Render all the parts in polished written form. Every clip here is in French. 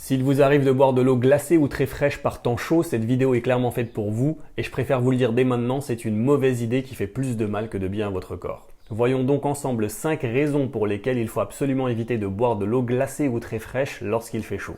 S'il vous arrive de boire de l'eau glacée ou très fraîche par temps chaud, cette vidéo est clairement faite pour vous et je préfère vous le dire dès maintenant, c'est une mauvaise idée qui fait plus de mal que de bien à votre corps. Voyons donc ensemble 5 raisons pour lesquelles il faut absolument éviter de boire de l'eau glacée ou très fraîche lorsqu'il fait chaud.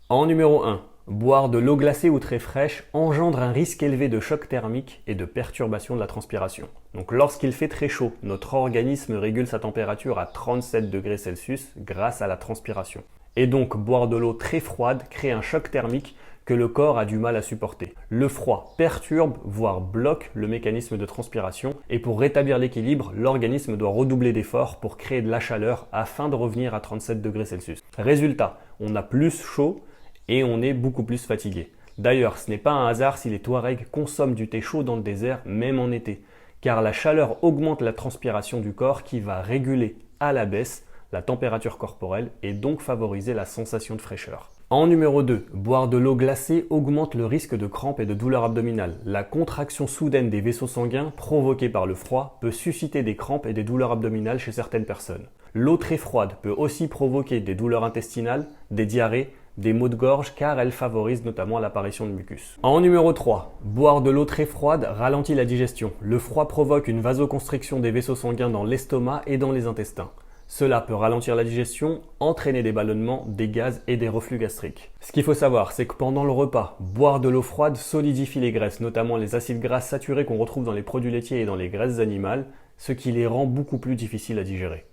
En numéro 1, boire de l'eau glacée ou très fraîche engendre un risque élevé de choc thermique et de perturbation de la transpiration. Donc lorsqu'il fait très chaud, notre organisme régule sa température à 37 degrés Celsius grâce à la transpiration. Et donc boire de l'eau très froide crée un choc thermique que le corps a du mal à supporter. Le froid perturbe, voire bloque le mécanisme de transpiration et pour rétablir l'équilibre, l'organisme doit redoubler d'efforts pour créer de la chaleur afin de revenir à 37 degrés Celsius. Résultat, on a plus chaud et on est beaucoup plus fatigué. D'ailleurs, ce n'est pas un hasard si les Touaregs consomment du thé chaud dans le désert, même en été, car la chaleur augmente la transpiration du corps qui va réguler à la baisse la température corporelle et donc favoriser la sensation de fraîcheur. En numéro 2, boire de l'eau glacée augmente le risque de crampes et de douleurs abdominales. La contraction soudaine des vaisseaux sanguins provoquée par le froid peut susciter des crampes et des douleurs abdominales chez certaines personnes. L'eau très froide peut aussi provoquer des douleurs intestinales, des diarrhées, des maux de gorge car elle favorise notamment l'apparition de mucus. En numéro 3, boire de l'eau très froide ralentit la digestion. Le froid provoque une vasoconstriction des vaisseaux sanguins dans l'estomac et dans les intestins. Cela peut ralentir la digestion, entraîner des ballonnements, des gaz et des reflux gastriques. Ce qu'il faut savoir, c'est que pendant le repas, boire de l'eau froide solidifie les graisses, notamment les acides gras saturés qu'on retrouve dans les produits laitiers et dans les graisses animales, ce qui les rend beaucoup plus difficiles à digérer.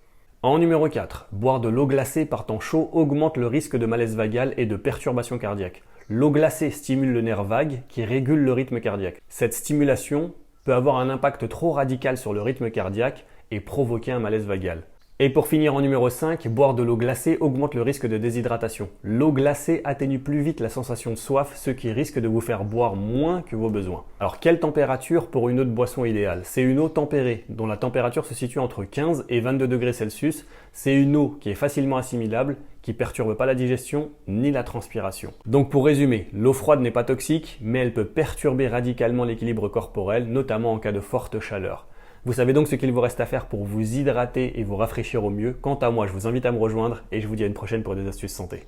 En numéro 4, boire de l'eau glacée par temps chaud augmente le risque de malaise vagal et de perturbations cardiaques. L'eau glacée stimule le nerf vague qui régule le rythme cardiaque. Cette stimulation peut avoir un impact trop radical sur le rythme cardiaque et provoquer un malaise vagal. Et pour finir en numéro 5, boire de l'eau glacée augmente le risque de déshydratation. L'eau glacée atténue plus vite la sensation de soif, ce qui risque de vous faire boire moins que vos besoins. Alors quelle température pour une eau de boisson idéale? C'est une eau tempérée, dont la température se situe entre 15 et 22 degrés Celsius. C'est une eau qui est facilement assimilable, qui ne perturbe pas la digestion ni la transpiration. Donc pour résumer, l'eau froide n'est pas toxique, mais elle peut perturber radicalement l'équilibre corporel, notamment en cas de forte chaleur. Vous savez donc ce qu'il vous reste à faire pour vous hydrater et vous rafraîchir au mieux. Quant à moi, je vous invite à me rejoindre et je vous dis à une prochaine pour des astuces santé.